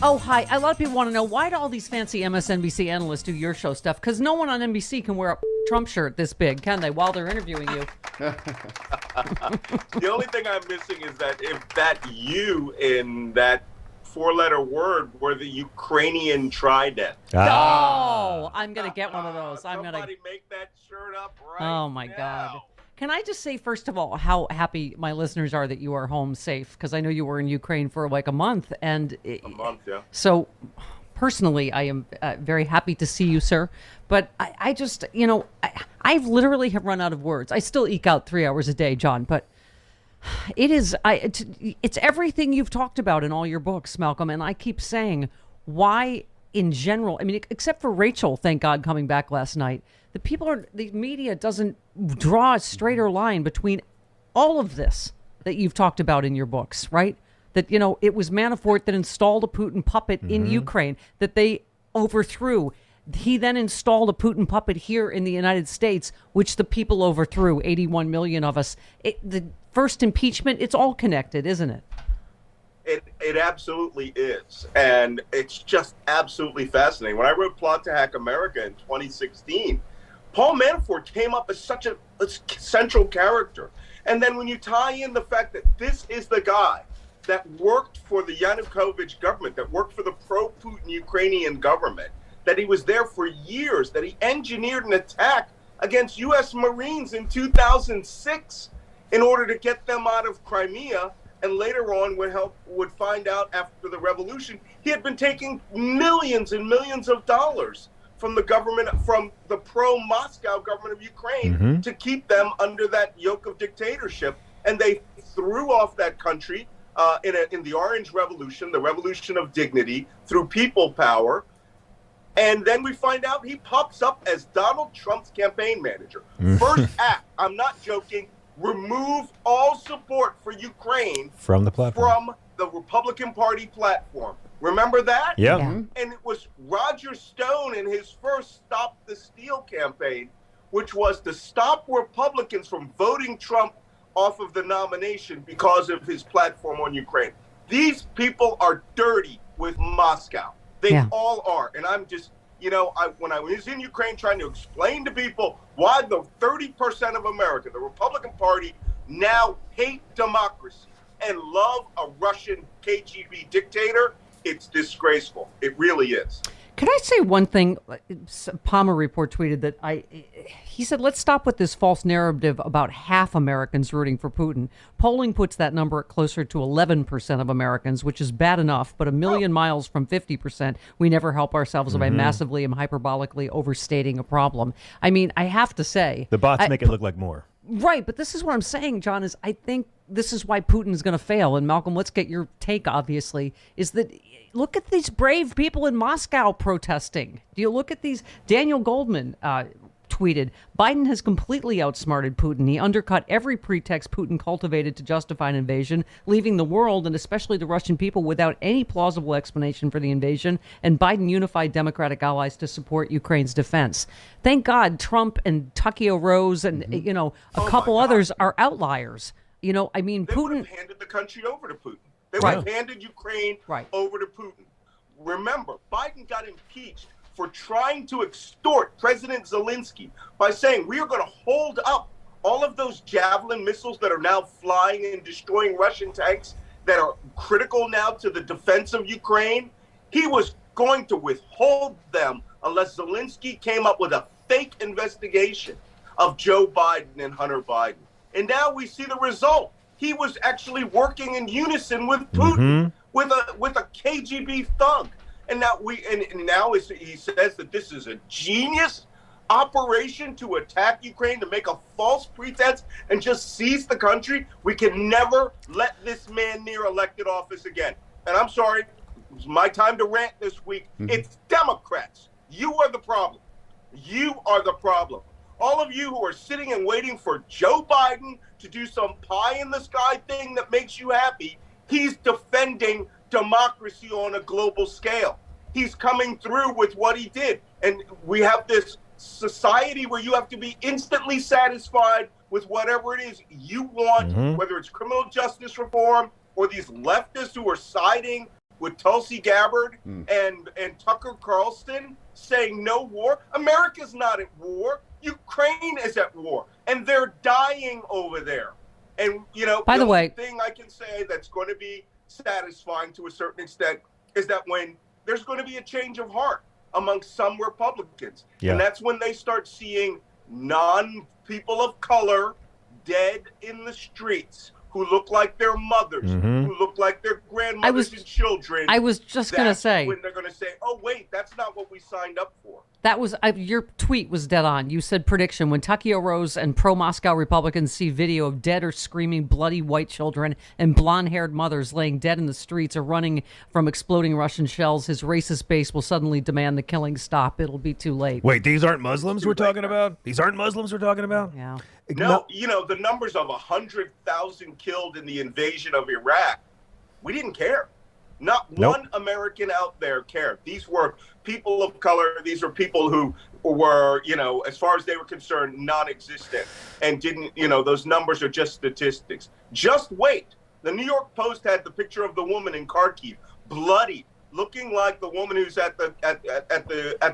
Oh, hi. A lot of people want to know, why do all these fancy MSNBC analysts do your show stuff? Because no one on NBC can wear a Trump shirt this big, can they, while they're interviewing you? The only thing I'm missing is that if that "you" in that four-letter word were the Ukrainian trident. Oh, I'm going to get one of those. Somebody make that shirt up right Oh, my now. God. Can I just say, first of all, how happy my listeners are that you are home safe? Because I know you were in Ukraine for like a month. A month, yeah. So, personally, I am very happy to see you, sir. But I just, I've literally have run out of words. I still eke out 3 hours a day, John, but it's everything you've talked about in all your books, Malcolm. And I keep saying, why in general, I mean, except for Rachel, thank God, coming back last night, the media doesn't draw a straighter line between all of this that you've talked about in your books, right? That, it was Manafort that installed a Putin puppet in Ukraine that they overthrew. He then installed a Putin puppet here in the United States, which the people overthrew, 81 million of us. The first impeachment, it's all connected, isn't it? It absolutely is. And it's just absolutely fascinating. When I wrote Plot to Hack America in 2016, Paul Manafort came up as such a central character. And then when you tie in the fact that this is the guy that worked for the Yanukovych government, that worked for the pro-Putin Ukrainian government, that he was there for years, that he engineered an attack against U.S. Marines in 2006 in order to get them out of Crimea, and later on would find out after the revolution, he had been taking millions and millions of dollars from the government, from the pro-Moscow government of Ukraine, to keep them under that yoke of dictatorship. And they threw off that country in the Orange Revolution, the Revolution of Dignity, through people power. And then we find out he pops up as Donald Trump's campaign manager. First act, I'm not joking, remove all support for Ukraine from the platform, from the Republican Party platform. Remember that? Yeah. And it was Roger Stone in his first Stop the Steal campaign, which was to stop Republicans from voting Trump off of the nomination because of his platform on Ukraine. These people are dirty with Moscow. They all are. And I'm just, when I was in Ukraine trying to explain to people why the 30% of America, the Republican Party, now hate democracy and love a Russian KGB dictator, it's disgraceful. It really is. Can I say one thing? Palmer Report tweeted that he said, let's stop with this false narrative about half Americans rooting for Putin. Polling puts that number at closer to 11% of Americans, which is bad enough, but a million miles from 50%. We never help ourselves by massively and hyperbolically overstating a problem. I mean, I have to say, the bots make it look like more. Right, but this is what I'm saying, John, is I think this is why Putin is going to fail. And Malcolm, let's get your take, obviously, is that look at these brave people in Moscow protesting. Do you look at these? Daniel Goldman tweeted, Biden has completely outsmarted Putin. He undercut every pretext Putin cultivated to justify an invasion, leaving the world and especially the Russian people without any plausible explanation for the invasion. And Biden unified Democratic allies to support Ukraine's defense. Thank God Trump and Takeo Rose and, a couple others are outliers. I mean, they Putin would have handed the country over to Putin. They would have handed Ukraine over to Putin. Remember, Biden got impeached for trying to extort President Zelensky by saying we are going to hold up all of those Javelin missiles that are now flying and destroying Russian tanks that are critical now to the defense of Ukraine. He was going to withhold them unless Zelensky came up with a fake investigation of Joe Biden and Hunter Biden. And now we see the result. He was actually working in unison with Putin, with a KGB thug. And now he says that this is a genius operation to attack Ukraine, to make a false pretense and just seize the country. We can never let this man near elected office again. And I'm sorry, it's my time to rant this week. It's Democrats. You are the problem. You are the problem. All of you who are sitting and waiting for Joe Biden to do some pie-in-the-sky thing that makes you happy, he's defending democracy on a global scale. He's coming through with what he did. And we have this society where you have to be instantly satisfied with whatever it is you want, whether it's criminal justice reform or these leftists who are siding with Tulsi Gabbard and Tucker Carlson saying no war. America's not at war. Ukraine is at war, and they're dying over there. And, you know, by the way, thing I can say that's going to be satisfying to a certain extent is that when there's going to be a change of heart among some Republicans, and that's when they start seeing non-people of color dead in the streets who look like their mothers, who look like their grandmothers and children. I was just going to say. When they're going to say, oh, wait, that's not what we signed up for. That was your tweet was dead on. You said prediction when Takeo Rose and pro-Moscow Republicans see video of dead or screaming bloody white children and blonde-haired mothers laying dead in the streets or running from exploding Russian shells, his racist base will suddenly demand the killing stop. It'll be too late. Wait, these aren't Muslims we're talking about? These aren't Muslims we're talking about? Yeah. No, you know, the numbers of 100,000 killed in the invasion of Iraq, we didn't care. Not one American out there cared. These were people of color. These are people who were, you know, as far as they were concerned, non-existent and didn't, you know, those numbers are just statistics. Just wait. The New York Post had the picture of the woman in Kharkiv, bloody, looking like the woman who's at the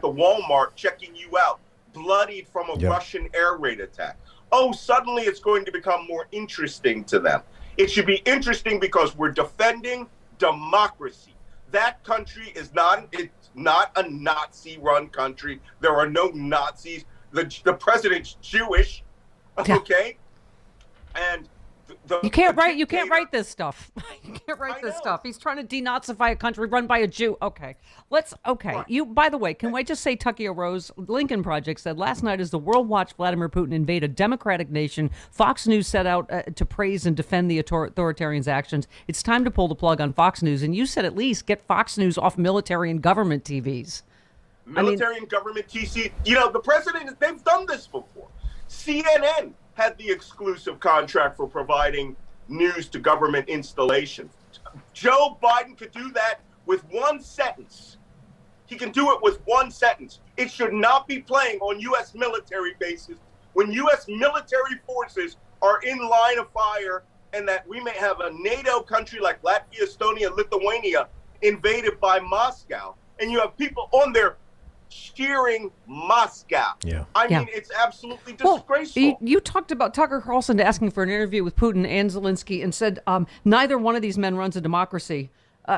Walmart checking you out, bloodied from a Russian air raid attack. Oh, suddenly it's going to become more interesting to them. It should be interesting because we're defending democracy. That country is not a Nazi-run country. There are no Nazis. The president's Jewish, okay? And you can't write this stuff. You can't write this stuff. He's trying to denazify a country run by a Jew. Okay. Right. You, by the way, can I just say Takeo Rose, Lincoln Project said last night as the world watched Vladimir Putin invade a democratic nation, Fox News set out to praise and defend the authoritarian's actions. It's time to pull the plug on Fox News. And you said at least get Fox News off military and government TVs. Military and government TC. You know, the president, they've done this before. CNN had the exclusive contract for providing news to government installations. Joe Biden could do that with one sentence. He can do it with one sentence. It should not be playing on U.S. military bases when U.S. military forces are in line of fire and that we may have a NATO country like Latvia, Estonia, Lithuania invaded by Moscow. And you have people on there cheering Moscow. I mean, it's absolutely disgraceful. Well, you talked about Tucker Carlson asking for an interview with Putin and Zelensky and said neither one of these men runs a democracy,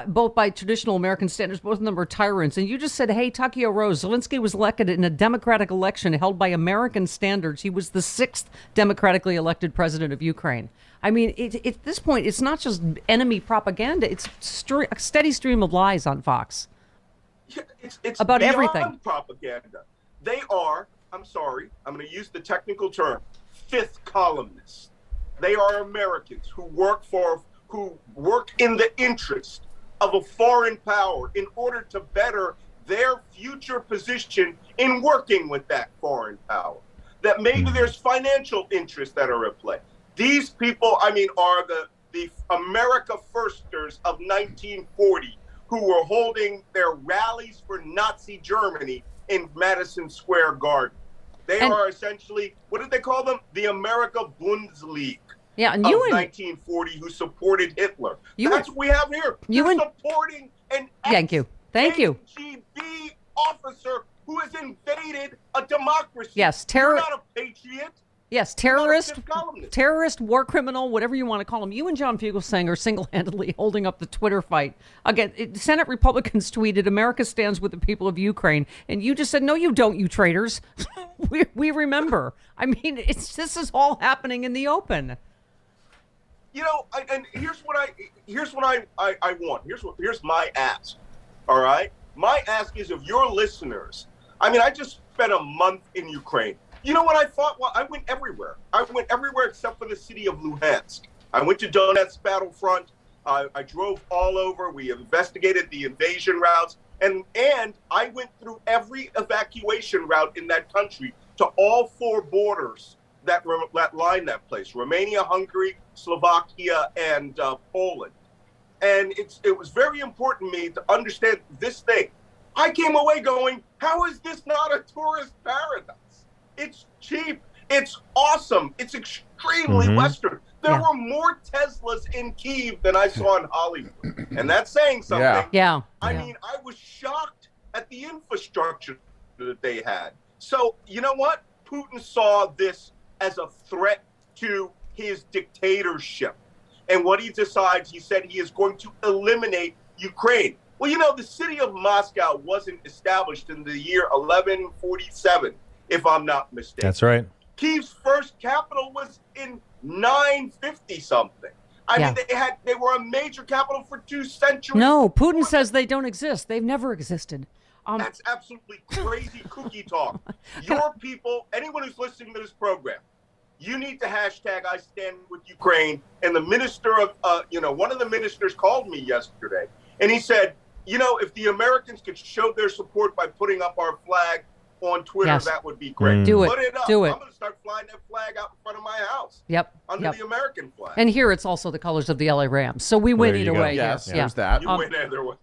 both by traditional American standards. Both of them are tyrants. And you just said, hey, Takeo Rose, Zelensky was elected in a democratic election held by American standards. He was the 6th democratically elected president of Ukraine. I mean, at this point, it's not just enemy propaganda. It's a steady stream of lies on Fox. Yeah, it's about beyond everything. Propaganda. They are, I'm sorry, I'm going to use the technical term, fifth columnists. They are Americans who work in the interest of a foreign power in order to better their future position in working with that foreign power. That maybe there's financial interests that are at play. These people, I mean, are the America Firsters of 1940 who were holding their rallies for Nazi Germany in Madison Square Garden. They are essentially, what did they call them? The America Bundesliga and of 1940 who supported Hitler. That's what we have here. You're supporting an Thank you. KGB officer who has invaded a democracy. Yes, You're not a patriot. Yes, terrorist, war criminal, whatever you want to call him. You and John Fugelsang are single-handedly holding up the Twitter fight. Again, Senate Republicans tweeted, America stands with the people of Ukraine. And you just said, no, you don't, you traitors. we remember. I mean, this is all happening in the open. You know, and here's what I want. Here's my ask. All right? My ask is of your listeners. I mean, I just spent a month in Ukraine. You know what I thought? Well, I went everywhere. I went everywhere except for the city of Luhansk. I went to Donetsk battlefront. I drove all over. We investigated the invasion routes. And I went through every evacuation route in that country to all 4 borders that line that place: Romania, Hungary, Slovakia, and Poland. And it was very important to me to understand this thing. I came away going, how is this not a tourist paradise? It's cheap. It's awesome. It's extremely Western. There were more Teslas in Kyiv than I saw in Hollywood. And that's saying something. Yeah. I mean, I was shocked at the infrastructure that they had. So, you know what? Putin saw this as a threat to his dictatorship. And what he decides, he said he is going to eliminate Ukraine. Well, you know, the city of Moscow wasn't established in the year 1147, if I'm not mistaken. That's right. Kyiv's first capital was in 950 something. I mean, they were a major capital for 2 centuries. No, Putin says they don't exist. They've never existed. That's absolutely crazy cookie talk. Your people, anyone who's listening to this program, you need to hashtag I stand with Ukraine. And the minister of, one of the ministers called me yesterday, and he said, you know, if the Americans could show their support by putting up our flag on Twitter, that would be great. Do it. Put it up. Do it. I'm going to start flying that flag out in front of my house. Under the American flag. And here it's also the colors of the LA Rams. So we win either way. Yes, there's that. You win either way.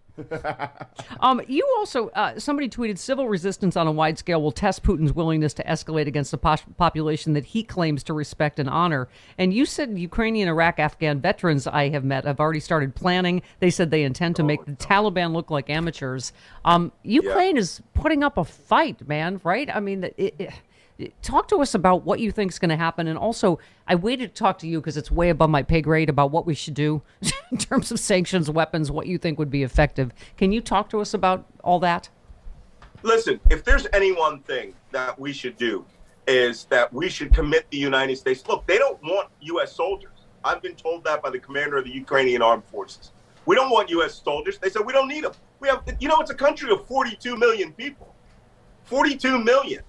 You also, somebody tweeted, civil resistance on a wide scale will test Putin's willingness to escalate against a population that he claims to respect and honor. And you said Ukrainian, Iraq, Afghan veterans I have met have already started planning. They said they intend to make the Taliban look like amateurs. Ukraine is putting up a fight, man, right? I mean, talk to us about what you think is going to happen. And also, I waited to talk to you because it's way above my pay grade about what we should do in terms of sanctions, weapons, what you think would be effective. Can you talk to us about all that? Listen, if there's any one thing that we should do is that we should commit the United States. Look, they don't want U.S. soldiers. I've been told that by the commander of the Ukrainian armed forces. We don't want U.S. soldiers. They said we don't need them. We have, it's a country of 42 million people. 42 million.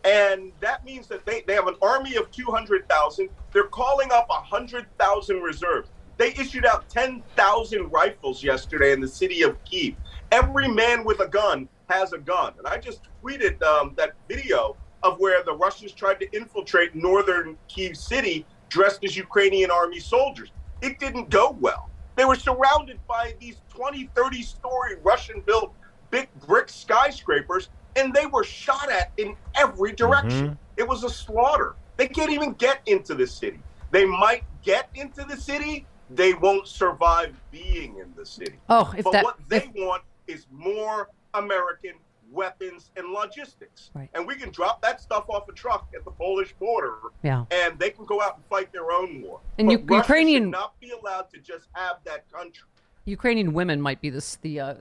And that means that they have an army of 200,000. They're calling up 100,000 reserves. They issued out 10,000 rifles yesterday in the city of Kyiv. Every man with a gun has a gun. And I just tweeted that video of where the Russians tried to infiltrate northern Kyiv city dressed as Ukrainian army soldiers. It didn't go well. They were surrounded by these 20, 30-story Russian-built big brick skyscrapers, and they were shot at in every direction. It was a slaughter. They can't even get into the city. They might get into the city. They won't survive being in the city. What they want is more American weapons and logistics. Right. And we can drop that stuff off a truck at the Polish border, and they can go out and fight their own war. And Ukrainian should not be allowed to just have that country. Ukrainian women might be the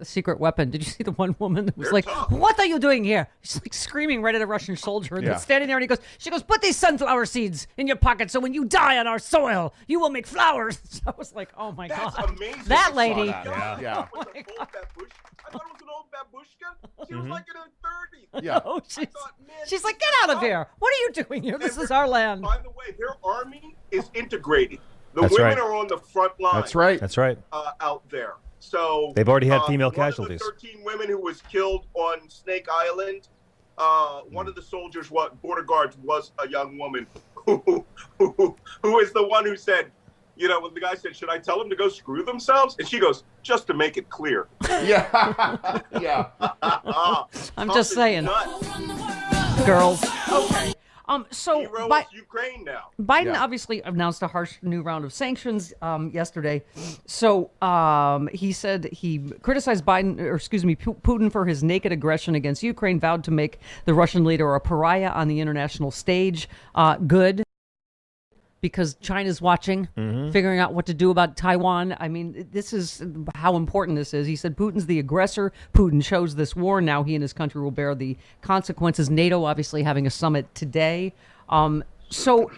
secret weapon. Did you see the one woman that was like, "What are you doing here?" She's like screaming right at a Russian soldier, and then standing there, and she goes, "Put these sunflower seeds in your pocket, so when you die on our soil, you will make flowers." So I was like, "Oh my God, amazing. That lady!" Yeah. Oh I thought it was an old babushka. She was like in her 30s. Yeah. Oh, she's like, "Get out of here! What are you doing here? This is our land." By the way, their army is integrated. The women are on the front line. That's right. Out there. So they've already had female casualties. One of the 13 women who was killed on Snake Island, one of the soldiers, border guards, was a young woman who is the one who said, when the guy said, "Should I tell them to go screw themselves?" And she goes, "Just to make it clear." Yeah. I'm just saying. Girls. Okay. So Ukraine now. Biden obviously announced a harsh new round of sanctions yesterday. So he said he criticized Putin for his naked aggression against Ukraine, vowed to make the Russian leader a pariah on the international stage. Good. Because China's watching, figuring out what to do about Taiwan. I mean, this is how important this is. He said Putin's the aggressor. Putin chose this war. Now he and his country will bear the consequences. NATO obviously having a summit today. So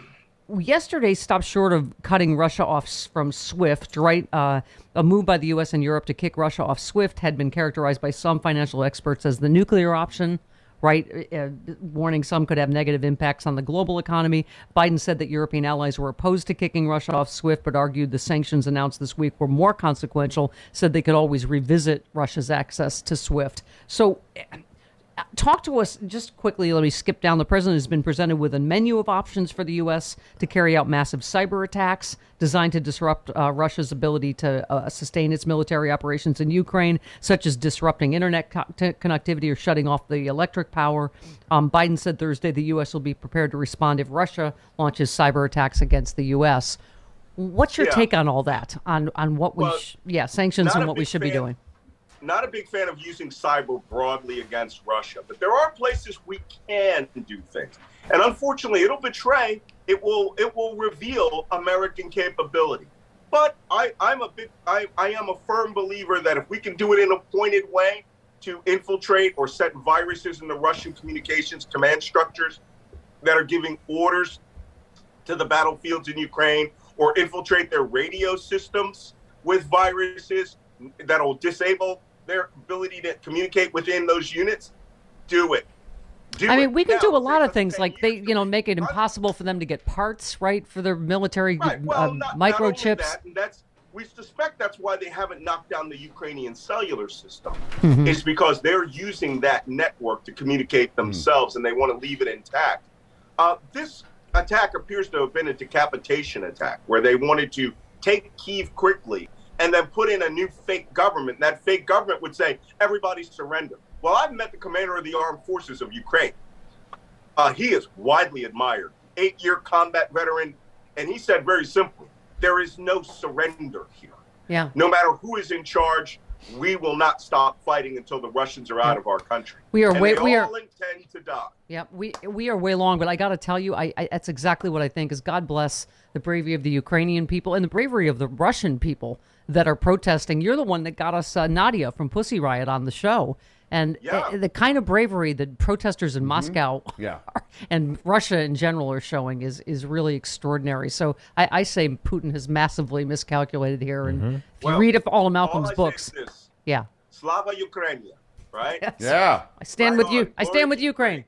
yesterday stopped short of cutting Russia off from SWIFT, right? A move by the U.S. and Europe to kick Russia off SWIFT had been characterized by some financial experts as the nuclear option. Right, warning some could have negative impacts on the global economy. Biden said that European allies were opposed to kicking Russia off SWIFT, but argued the sanctions announced this week were more consequential, said they could always revisit Russia's access to SWIFT. So talk to us just quickly. Let me skip down. The president has been presented with a menu of options for the U.S. to carry out massive cyber attacks designed to disrupt Russia's ability to sustain its military operations in Ukraine, such as disrupting internet connectivity or shutting off the electric power. Biden said Thursday the U.S. will be prepared to respond if Russia launches cyber attacks against the U.S. What's your take on all that? On what we, sanctions and what we should be doing? Not a big fan of using cyber broadly against Russia, but there are places we can do things. And unfortunately, it will reveal American capability. But I am a firm believer that if we can do it in a pointed way to infiltrate or set viruses in the Russian communications command structures that are giving orders to the battlefields in Ukraine, or infiltrate their radio systems with viruses that will disable their ability to communicate within those units, do it. We can do a lot of things, like they, make it impossible for them to get parts, right, for their military microchips. We suspect that's why they haven't knocked down the Ukrainian cellular system. Mm-hmm. It's because they're using that network to communicate themselves, and they want to leave it intact. This attack appears to have been a decapitation attack, where they wanted to take Kyiv quickly and then put in a new fake government. That fake government would say, everybody surrender. Well, I've met the commander of the armed forces of Ukraine. He is widely admired, 8-year combat veteran. And he said very simply, there is no surrender here. Yeah. No matter who is in charge, we will not stop fighting until the Russians are out of our country. We all intend to die. Yeah, we are way long, but I got to tell you, I that's exactly what I think is God bless the bravery of the Ukrainian people and the bravery of the Russian people that are protesting. You're the one that got us Nadia from Pussy Riot on the show. And the kind of bravery that protesters in Moscow and Russia in general are showing is really extraordinary. So I say Putin has massively miscalculated here. And if you read all of Malcolm's books, Slava Ukrainia, right? Yes. I stand with you. I stand with Ukraine.